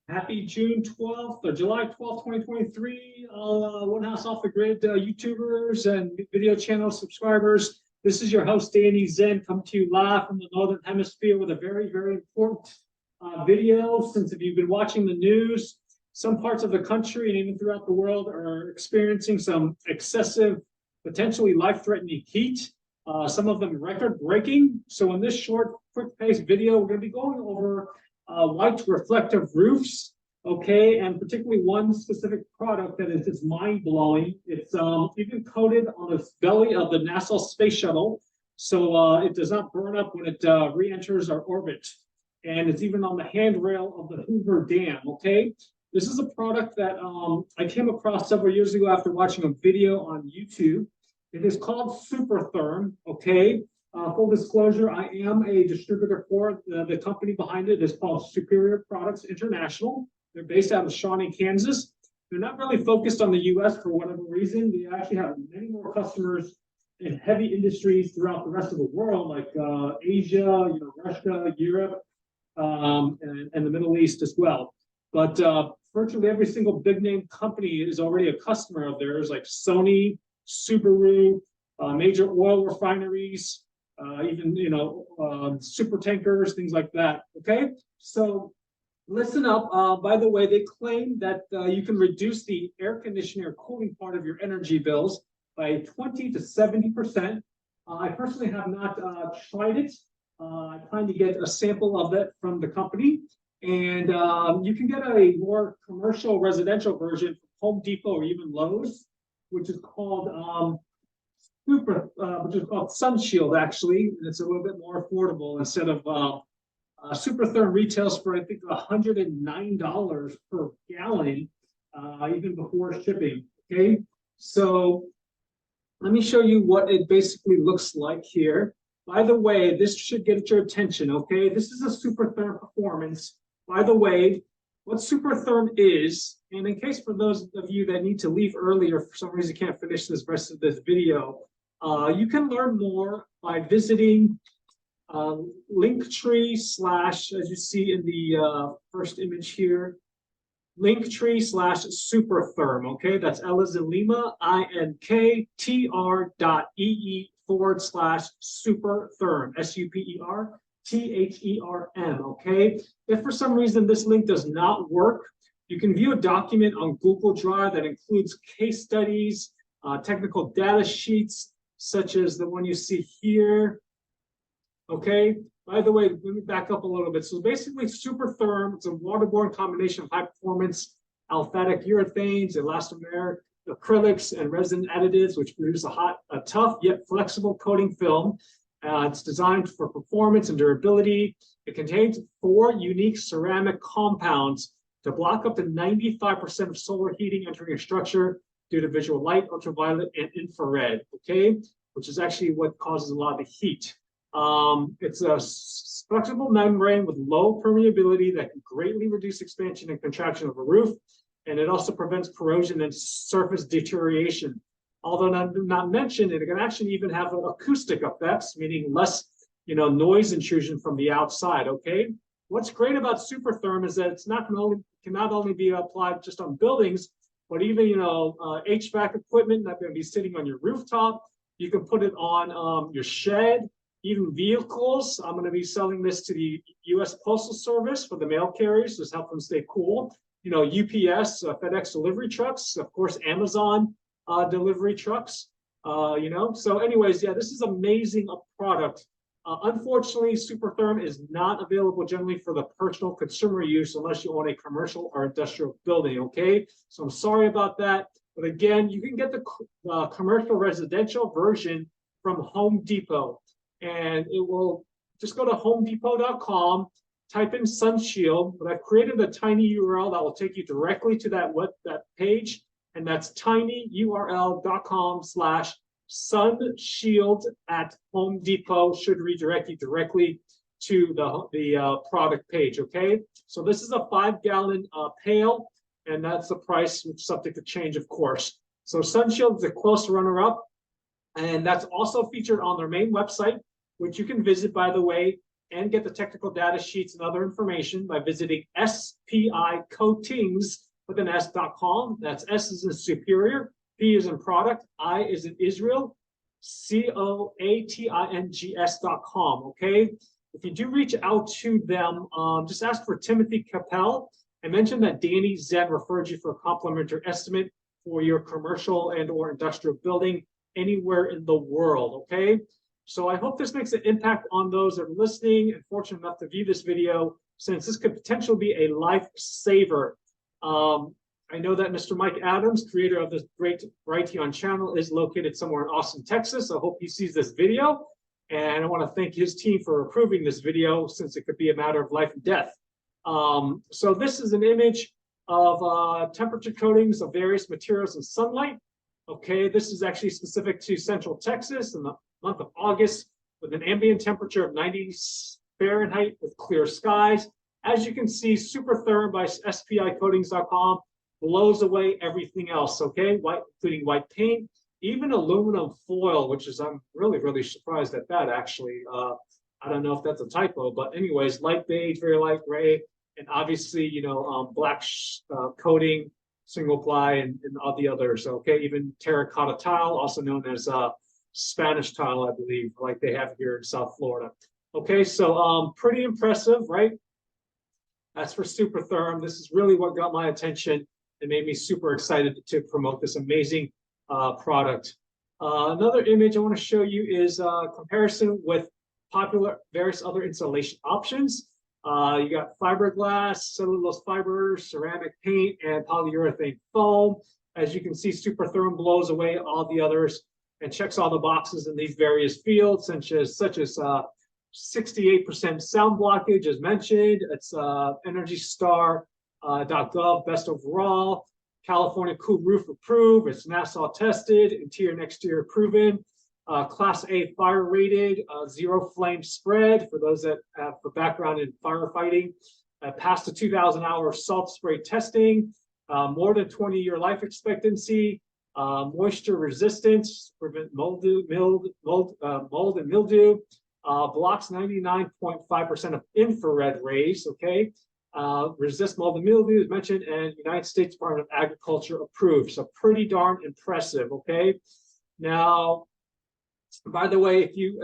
Happy June 12th or July 12th, 2023. One House Off the Grid YouTubers and video channel subscribers. This is your host, Danny Tseng, come to you live from the Northern Hemisphere with a very, very important video. Since if you've been watching the news, some parts of the country and even throughout the world are experiencing some excessive, potentially life-threatening heat. Some of them record-breaking. So in this short, quick-paced video, we're going to be going over white reflective roofs, okay, and particularly one specific product that is just mind-blowing. It's even coated on the belly of the NASA space shuttle, so it does not burn up when it re-enters our orbit. And it's even on the handrail of the Hoover Dam, okay? This is a product that I came across several years ago after watching a video on YouTube. It is called Super Therm, okay? Full disclosure, I am a distributor for the company behind it. It's called Superior Products International. They're based out of Shawnee, Kansas. They're not really focused on the U.S. for whatever reason. They actually have many more customers in heavy industries throughout the rest of the world, like Asia, Russia, Europe, and the Middle East as well. But virtually every single big name company is already a customer of theirs, like Sony, Subaru, major oil refineries, even super tankers, things like that. Okay, so listen up. By the way, they claim that you can reduce the air conditioning or cooling part of your energy bills by 20 to 70%. I personally have not tried it. I plan to get a sample of it from the company, and you can get a more commercial residential version from Home Depot or even Lowe's, which is called SunShield, actually, and it's a little bit more affordable. Instead of Super Therm retails for I think $109 per gallon, even before shipping. Okay, so let me show you what it basically looks like here. By the way, this should get your attention. Okay, this is a Super Therm performance. By the way, what Super Therm is, and in case for those of you that need to leave early or for some reason can't finish this rest of this video, you can learn more by visiting Linktree / as you see in the first image here, Linktree / SuperTherm. Okay, that's L as in Lima, INKTR.ee / SuperTherm, SuperTherm. Okay, if for some reason this link does not work, you can view a document on Google Drive that includes case studies, technical data sheets, such as the one you see here. Okay, by the way, let me back up a little bit. So basically, Super Therm, it's a waterborne combination of high performance aliphatic urethanes, elastomeric acrylics, and resin additives, which produce a tough yet flexible coating film. It's designed for performance and durability. It contains 4 unique ceramic compounds to block up to 95% of solar heating entering a structure due to visual light, ultraviolet, and infrared, okay, which is actually what causes a lot of the heat. It's a flexible membrane with low permeability that can greatly reduce expansion and contraction of a roof, and it also prevents corrosion and surface deterioration. Although not mentioned, it can actually even have acoustic effects, meaning less, noise intrusion from the outside. Okay. What's great about Super Therm is that it's can not only be applied just on buildings, but even HVAC equipment that can be sitting on your rooftop. You can put it on your shed, even vehicles. I'm going to be selling this to the U.S. Postal Service for the mail carriers to help them stay cool. UPS, FedEx delivery trucks, of course, Amazon delivery trucks. So anyways, yeah, this is amazing product. Unfortunately, Super Therm is not available generally for the personal consumer use unless you own a commercial or industrial building. Okay, so I'm sorry about that, but again, you can get the commercial residential version from Home Depot, and it will just go to homedepot.com, type in SunShield, but I've created a tiny URL that will take you directly to that page, and that's tinyurl.com/SunShield at Home Depot. Should redirect you directly to the product page. Okay, so this is a 5-gallon pail, and that's the price, which is subject to change, of course. So SunShield is a close runner-up, and that's also featured on their main website, which you can visit, by the way. and get the technical data sheets and other information by visiting spicoatings with an s.com. That's S is in superior, P is in product, I is in Israel, coatings.com. Okay. If you do reach out to them, just ask for Timothy Cappel and mention that Danny Tseng referred you for a complimentary estimate for your commercial and or industrial building anywhere in the world. Okay. So I hope this makes an impact on those that are listening and fortunate enough to view this video, since this could potentially be a lifesaver. I know that Mr. Mike Adams, creator of this great Brighteon channel, is located somewhere in Austin, Texas. I hope he sees this video. And I want to thank his team for approving this video, since it could be a matter of life and death. So this is an image of temperature coatings of various materials and sunlight. Okay, this is actually specific to Central Texas in the month of August with an ambient temperature of 90 Fahrenheit with clear skies. As you can see, Super Therm by spicoatings.com blows away everything else, okay? Including white paint, even aluminum foil, which is, I'm really surprised at that, actually. I don't know if that's a typo, but anyways, light beige, very light gray, and obviously, you know, black coating, single ply, and all the others, okay? Even terracotta tile, also known as Spanish tile, I believe, like they have here in South Florida. Okay, so pretty impressive, right? That's for Super Therm. This is really what got my attention and made me super excited to promote this amazing product. Another image I want to show you is a comparison with popular various other insulation options. You got fiberglass, cellulose fibers, ceramic paint, and polyurethane foam. As you can see, Super Therm blows away all the others and checks all the boxes in these various fields, such as 68% sound blockage, as mentioned. It's EnergyStar.gov best overall. California Cool Roof approved. It's NASA tested. Interior and exterior proven. Class A fire rated. Zero flame spread for those that have a background in firefighting. Passed the 2,000-hour salt spray testing. More than 20-year life expectancy. Moisture resistance, prevent mold and mildew. Blocks 99.5% of infrared rays, okay? Resist mold and mildew, as mentioned, and United States Department of Agriculture approved. So pretty darn impressive, okay? Now, by the way, if you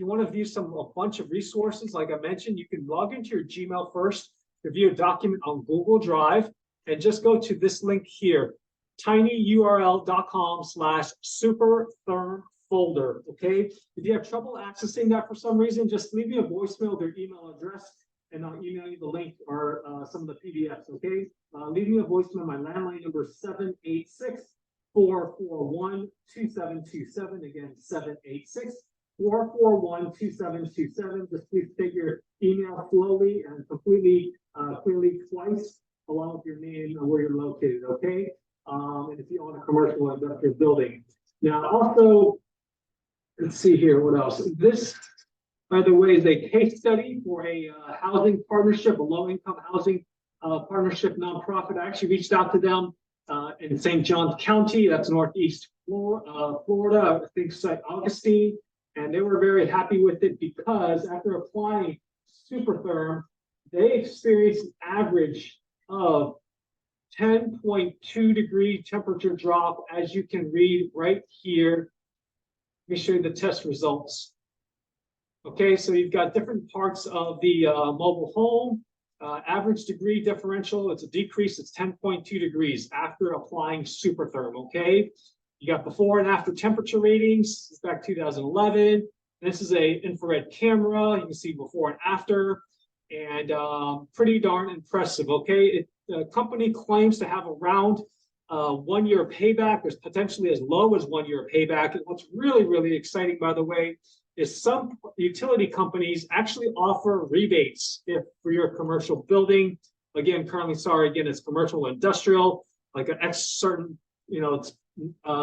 want to view a bunch of resources, like I mentioned, you can log into your Gmail first to view a document on Google Drive, and just go to this link here, tinyurl.com/supertherm folder. Okay, if you have trouble accessing that for some reason, just leave me a voicemail with your email address, and I'll email you the link or some of the PDFs. Okay, leave me a voicemail. My landline number is 786-441-2727. Again, 786-441-2727. Just please take your email slowly and completely clearly twice, along with your name and where you're located. Okay. And if you own a commercial or industrial building. Now, also, let's see here, what else? This, by the way, is a case study for a housing partnership, a low-income housing partnership nonprofit. I actually reached out to them in St. Johns County, that's Northeast Florida, I think St. Augustine, and they were very happy with it because after applying Super Therm, they experienced an average of 10.2 degree temperature drop, as you can read right here. Let me show you the test results. Okay, so you've got different parts of the mobile home. Average degree differential, it's a decrease, it's 10.2 degrees after applying Super Therm, okay? You got before and after temperature ratings, it's back 2011. This is a infrared camera, you can see before and after, and pretty darn impressive, okay? The company claims to have around 1 year payback. There's potentially as low as 1 year payback. And what's really exciting, by the way, is some utility companies actually offer rebates for your commercial building. Again, currently, it's commercial and industrial, like an X certain,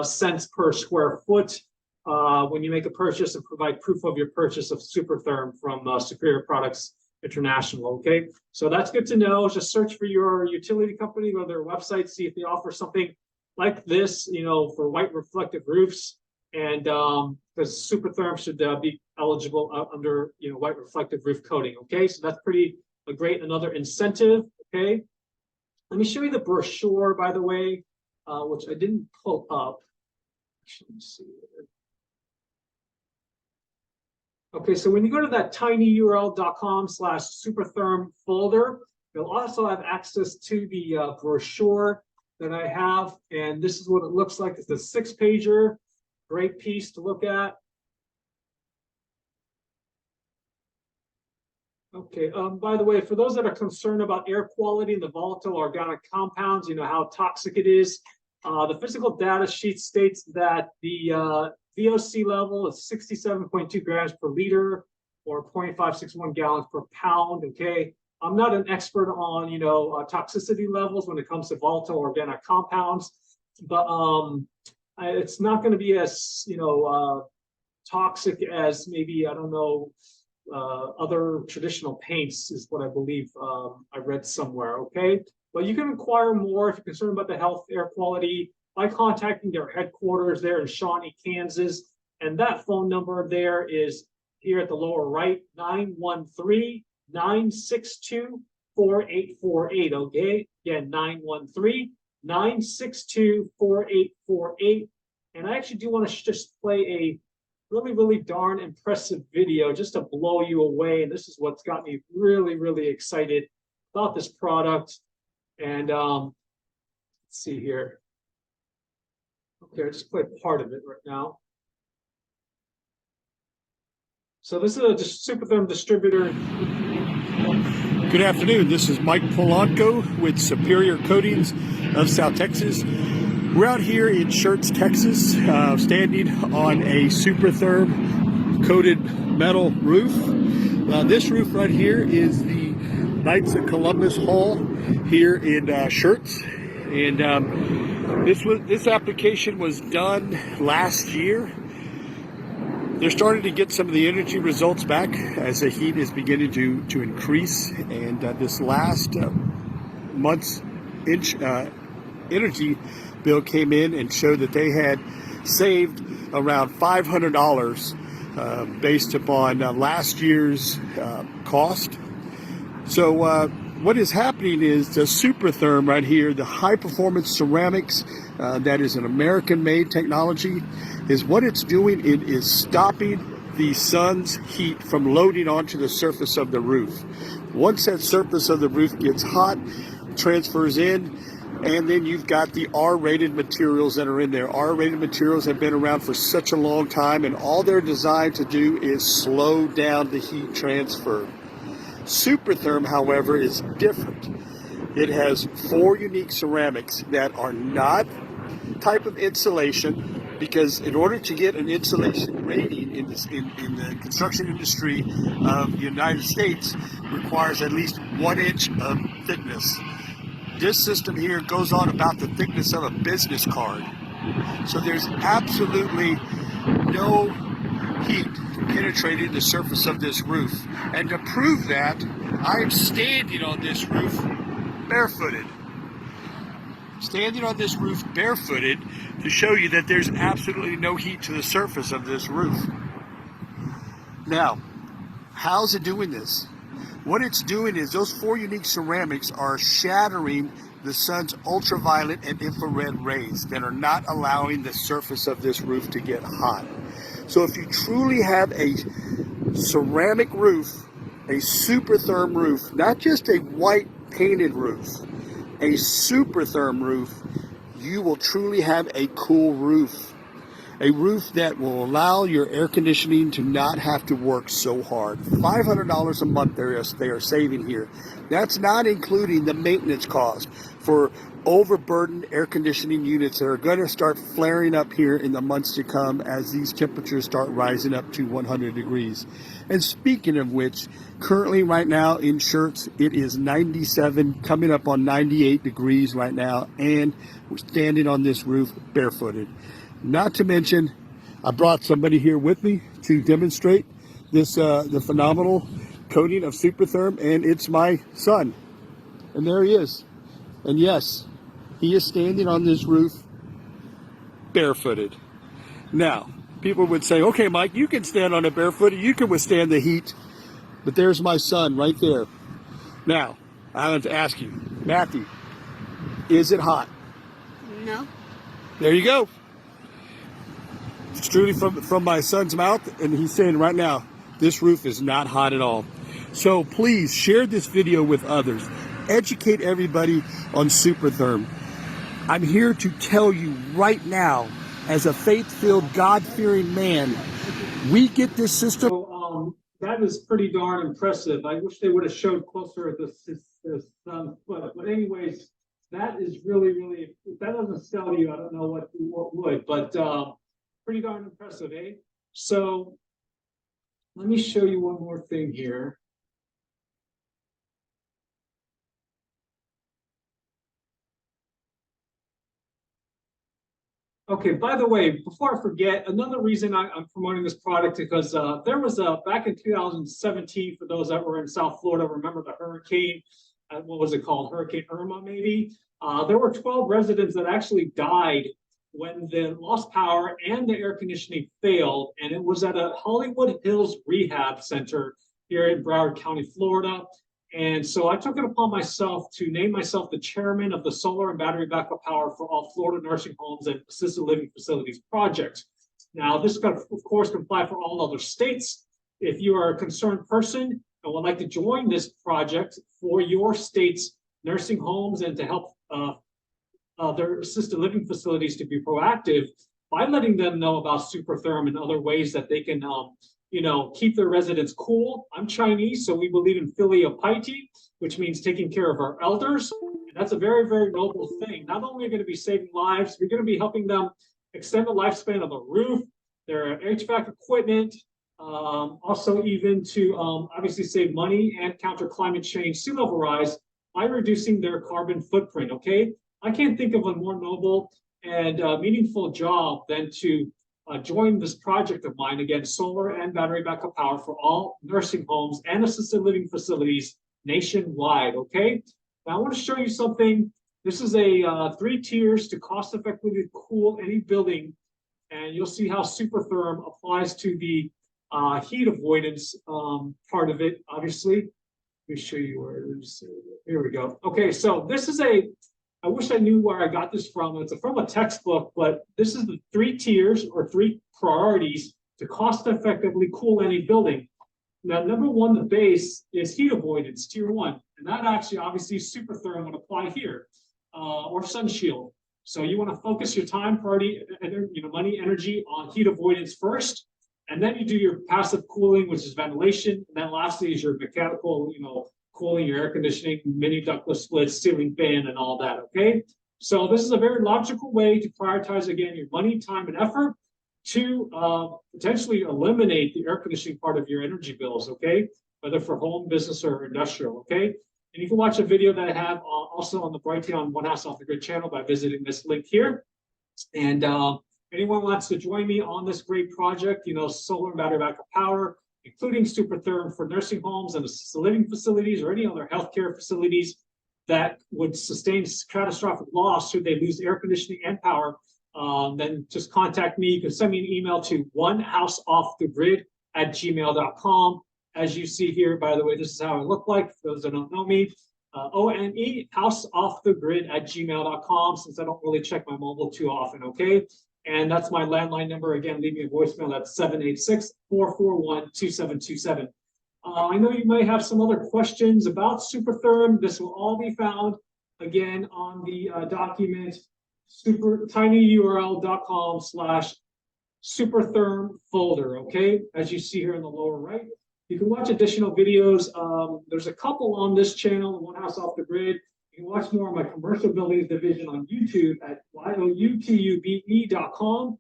cents per square foot when you make a purchase and provide proof of your purchase of Super Therm from Superior Products International. Okay, so that's good to know. Just search for your utility company, go to their website, see if they offer something like this, for white reflective roofs. and because Super Therm should be eligible under white reflective roof coating. Okay, so that's pretty great. Another incentive. Okay, let me show you the brochure, by the way, which I didn't pull up. Let me see. Okay, so when you go to that tinyurl.com/supertherm folder, you'll also have access to the brochure that I have, and this is what it looks like. It's a 6-pager, great piece to look at. Okay, by the way, for those that are concerned about air quality and the volatile organic compounds, how toxic it is, the physical data sheet states that the VOC level is 67.2 grams per liter or 0.561 gallons per pound. Okay, I'm not an expert on toxicity levels when it comes to volatile organic compounds, but it's not going to be as toxic as maybe, I don't know, other traditional paints is what I believe I read somewhere. Okay, but you can inquire more if you're concerned about the health, air quality, by contacting their headquarters there in Shawnee, Kansas. And that phone number there is here at the lower right, 913-962-4848. Okay, again, 913-962-4848. And I actually do want to just play a really, really darn impressive video just to blow you away. And this is what's got me really, really excited about this product. And let's see here. Okay, I'll just play part of it right now. So this is a SuperTherm distributor. Good afternoon. This is Mike Polanco with Superior Coatings of South Texas. We're out here in Schertz, Texas, standing on a SuperTherm coated metal roof. This roof right here is the Knights of Columbus Hall here in Schertz, and this application was done last year. They're starting to get some of the energy results back as the heat is beginning to increase, and this last month's energy bill came in and showed that they had saved around $500 based upon last year's cost. So what is happening is the SuperTherm right here, the high performance ceramics, that is an American made technology, is what it's doing. It is stopping the sun's heat from loading onto the surface of the roof. Once that surface of the roof gets hot, transfers in, and then you've got the R-rated materials that are in there. R-rated materials have been around for such a long time, and all they're designed to do is slow down the heat transfer. SuperTherm, however, is different. It has 4 unique ceramics that are not type of insulation, because in order to get an insulation rating in the construction industry of the United States requires at least 1 inch of thickness. This system here goes on about the thickness of a business card. So there's absolutely no heat penetrating the surface of this roof. And to prove that, I'm standing on this roof barefooted. Standing on this roof barefooted to show you that there's absolutely no heat to the surface of this roof. Now, how's it doing this? What it's doing is those 4 unique ceramics are shattering the sun's ultraviolet and infrared rays that are not allowing the surface of this roof to get hot. So if you truly have a ceramic roof, a SuperTherm roof, not just a white painted roof, a SuperTherm roof, you will truly have a cool roof. A roof that will allow your air conditioning to not have to work so hard. $500 a month they are saving here. That's not including the maintenance cost for overburdened air conditioning units that are going to start flaring up here in the months to come as these temperatures start rising up to 100 degrees. And speaking of which, currently right now in Schertz, it is 97, coming up on 98 degrees right now, and we're standing on this roof barefooted. Not to mention, I brought somebody here with me to demonstrate this the phenomenal coating of SuperTherm, and it's my son. And there he is. And yes, he is standing on this roof barefooted. Now, people would say, okay, Mike, you can stand on it barefooted, you can withstand the heat, but there's my son right there. Now, I want to ask you, Matthew, is it hot? No. There you go. It's truly from my son's mouth, and he's saying right now, this roof is not hot at all. So please share this video with others. Educate everybody on SuperTherm. I'm here to tell you right now, as a faith-filled, God-fearing man, we get this system. So that is pretty darn impressive. I wish they would have showed closer at the but anyways, that is really, really, if that doesn't sell you, I don't know what would, but pretty darn impressive, eh? So let me show you one more thing here. Okay, by the way, before I forget, another reason I'm promoting this product because there was back in 2017, for those that were in South Florida, remember the hurricane, what was it called? Hurricane Irma, maybe? There were 12 residents that actually died when the lost power and the air conditioning failed, and it was at a Hollywood Hills rehab center here in Broward County, Florida. And so I took it upon myself to name myself the chairman of the Solar and Battery Backup Power for All Florida Nursing Homes and Assisted Living Facilities project. Now, this can, of course, comply for all other states. If you are a concerned person and would like to join this project for your state's nursing homes and to help their assisted living facilities to be proactive by letting them know about SuperTherm and other ways that they can keep their residents cool. I'm Chinese, so we believe in filial piety, which means taking care of our elders. And that's a very, very noble thing. Not only are we going to be saving lives, we're going to be helping them extend the lifespan of the roof, their HVAC equipment, also even to obviously save money and counter climate change, sea level rise by reducing their carbon footprint, okay? I can't think of a more noble and meaningful job than to join this project of mine, again, solar and battery backup power for all nursing homes and assisted living facilities nationwide, okay? Now I want to show you something. This is a 3 tiers to cost effectively cool any building, and you'll see how SuperTherm applies to the heat avoidance part of it, obviously. Let me show you where it is. Here we go. Okay, so this is I wish I knew where I got this from. It's from a textbook, but this is the 3 tiers or 3 priorities to cost effectively cool any building. Now, number 1, the base is heat avoidance, tier 1. And that actually, obviously, SuperTherm would apply here, or SunShield. So you want to focus your time, priority, money, energy on heat avoidance first. And then you do your passive cooling, which is ventilation. And then lastly is your mechanical, cooling, your air conditioning, mini ductless splits, ceiling fan, and all that, okay? So this is a very logical way to prioritize, again, your money, time, and effort to potentially eliminate the air conditioning part of your energy bills, okay? Whether for home, business, or industrial, okay? And you can watch a video that I have also on the Brighteon One House Off the Grid channel by visiting this link here. And anyone wants to join me on this great project, solar and battery backup power, including SuperTherm for nursing homes and assisted living facilities or any other healthcare facilities that would sustain catastrophic loss should they lose air conditioning and power, then just contact me. You can send me an email to onehouseoffthegrid@gmail.com. As you see here, by the way, this is how I look like, for those that don't know me. ONE, houseoffthegrid@gmail.com, since I don't really check my mobile too often, okay? And that's my landline number. Again, leave me a voicemail. That's 786-441-2727. I know you may have some other questions about SuperTherm. This will all be found, again, on the document, tinyurl.com/SuperTherm folder, okay? As you see here in the lower right. You can watch additional videos. There's a couple on this channel, One House Off the Grid. You can watch more of my commercial buildings division on YouTube at youtube.com/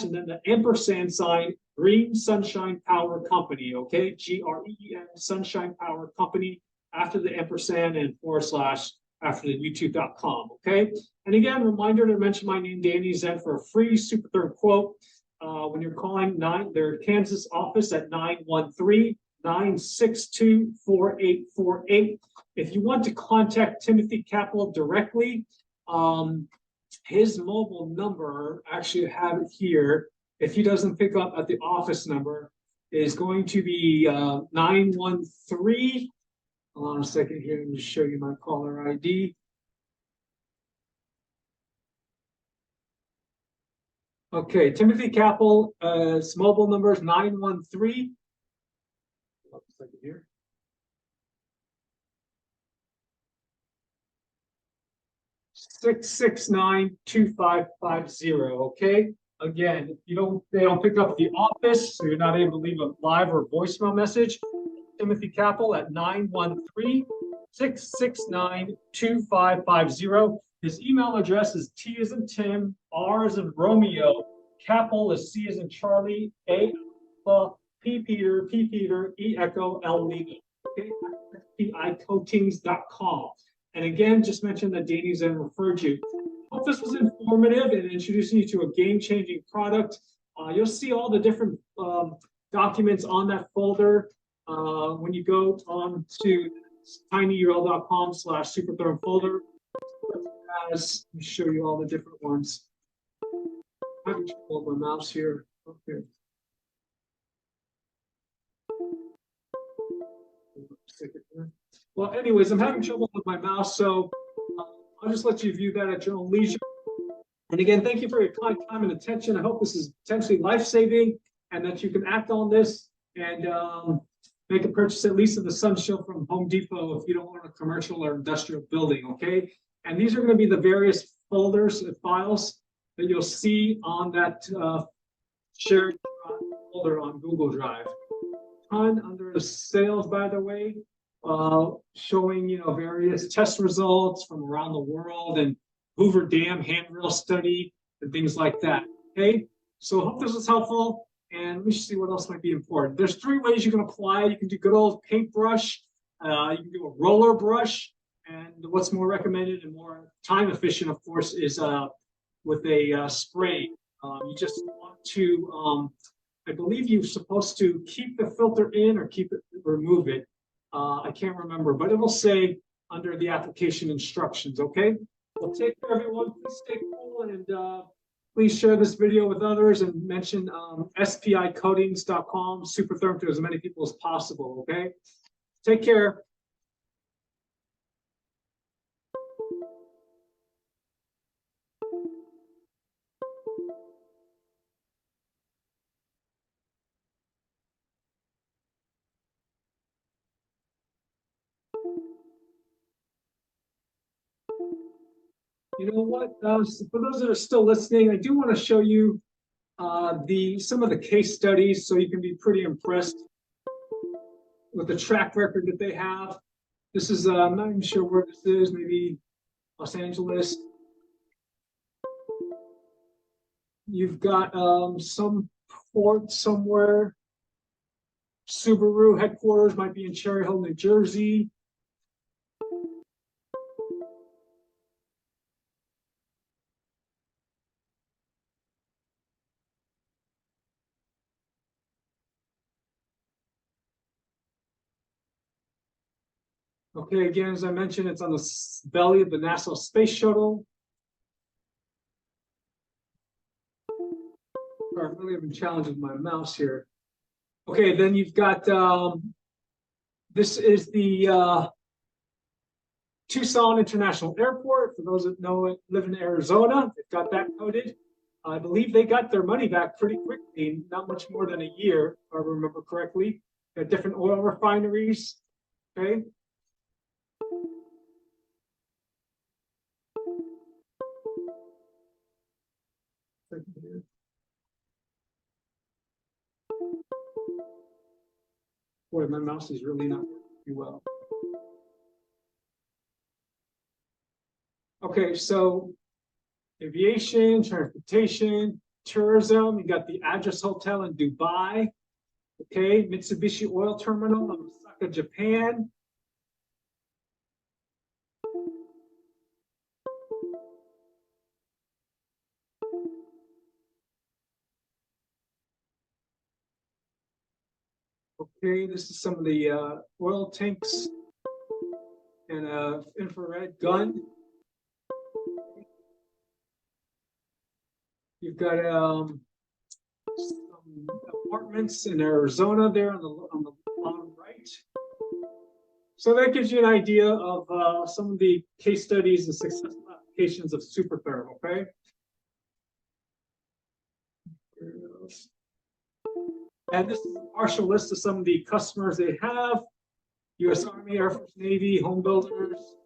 and then the ampersand sign, Green Sunshine Power Company, okay? GREEN Sunshine Power Company after the ampersand and / after the youtube.com, okay? And again, reminder to mention my name, Danny Tseng, for a free SuperTherm quote when you're calling their Kansas office at 913-962-4848. If you want to contact Timothy Cappel directly, his mobile number, actually have it here, if he doesn't pick up at the office number, is going to be 913. Hold on a second here, let me show you my caller ID. Okay, Timothy Cappel, his mobile number is 913. Hold on a second here. 669-2550. Okay. Again, they don't pick up the office, so you're not able to leave a live or voicemail message. Timothy Cappel at 913-669-2550. His email address is T as in Tim, R as in Romeo, Cappel is C as in Charlie, A P Peter, E Echo, L Lima. Okay, SPIcoatings.com. And again, just mention that Danny Tseng referred you. Hope this was informative and introducing you to a game-changing product. You'll see all the different documents on that folder when you go on to tinyurl.com/SuperTherm folder. Let me show you all the different ones. I have control of my mouse here. Okay. Well, anyways, I'm having trouble with my mouse, so I'll just let you view that at your own leisure. And again, thank you for your kind time and attention. I hope this is potentially life-saving and that you can act on this and make a purchase at least of the sun shield from Home Depot if you don't want a commercial or industrial building, okay? And these are going to be the various folders and files that you'll see on that shared folder on Google Drive. Under the sales, by the way, showing various test results from around the world and Hoover Dam handrail study and things like that. Okay, so I hope this was helpful. And let me see what else might be important. There's 3 ways you can apply. You can do good old paintbrush. You can do a roller brush. And what's more recommended and more time efficient, of course, is with a spray. You just want to, I believe you're supposed to keep the filter in or remove it. I can't remember, but it will say under the application instructions, okay? Well, take care, everyone. Please stay cool and please share this video with others and mention SPIcoatings.com, SuperTherm, to as many people as possible, okay? Take care. You know what? For those that are still listening, I do want to show you some of the case studies so you can be pretty impressed with the track record that they have. This is, I'm not even sure where this is, maybe Los Angeles. You've got some port somewhere. Subaru headquarters might be in Cherry Hill, New Jersey. Okay, again, as I mentioned, it's on the belly of the NASA Space Shuttle. I'm really having challenges with my mouse here. Okay, then you've got, this is the Tucson International Airport. For those that know it, live in Arizona, they've got that coded. I believe they got their money back pretty quickly, not much more than a year, if I remember correctly. Got different oil refineries, okay? Boy, my mouse is really not working too well. Okay, so aviation, transportation, tourism. You got the Address Hotel in Dubai. Okay, Mitsubishi Oil Terminal in Osaka, Japan. Okay, this is some of the oil tanks and infrared gun. You've got some apartments in Arizona there on the bottom right. So that gives you an idea of some of the case studies and successful applications of SuperTherm, okay? And this is a partial list of some of the customers they have. U.S. Army, Air Force, Navy, Home Builders,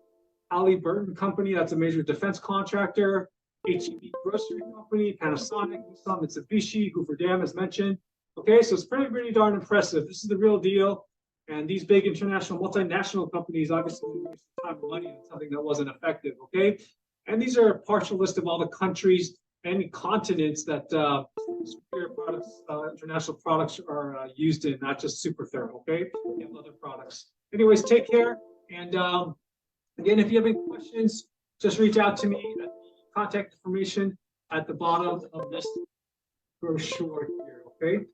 Halliburton Company, that's a major defense contractor, H-E-B Grocery Company, Panasonic, Nissan, Mitsubishi, Hoover Dam, as mentioned. Okay, so it's pretty darn impressive. This is the real deal. And these big international, multinational companies obviously waste time and money on something that wasn't effective, okay? And these are a partial list of all the countries and continents that superior products, international products are used in, not just SuperTherm, okay? We have other products. Anyways, take care. And again, if you have any questions, just reach out to me at the contact information at the bottom of this brochure here, okay?